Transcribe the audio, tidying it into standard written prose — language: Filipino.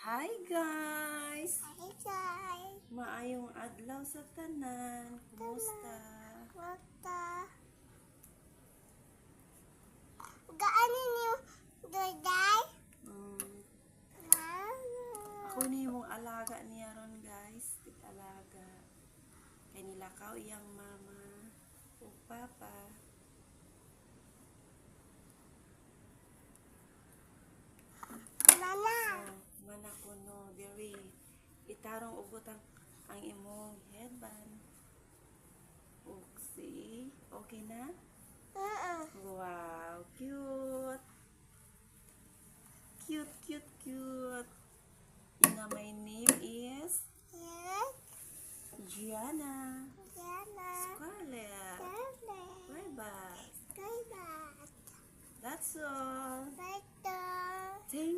Hi guys! Hi guys! Maayong adlaw sa tanan. Kumusta? Kumusta? Gaano niyo Duday? Ako ni mong alaga niya ron guys. Tig-alaga. Kay nilakaw iyang mama o papa. Mama! Mana ko no, very itarong ugot ang imong headband. Okay. Okay na? Wow, cute. Cute, cute, cute. Yung my name is Yes? Gianna. Diana. Scarlett. Scarlett. Bye-bye. Scarlett. That's all. Beto. Thank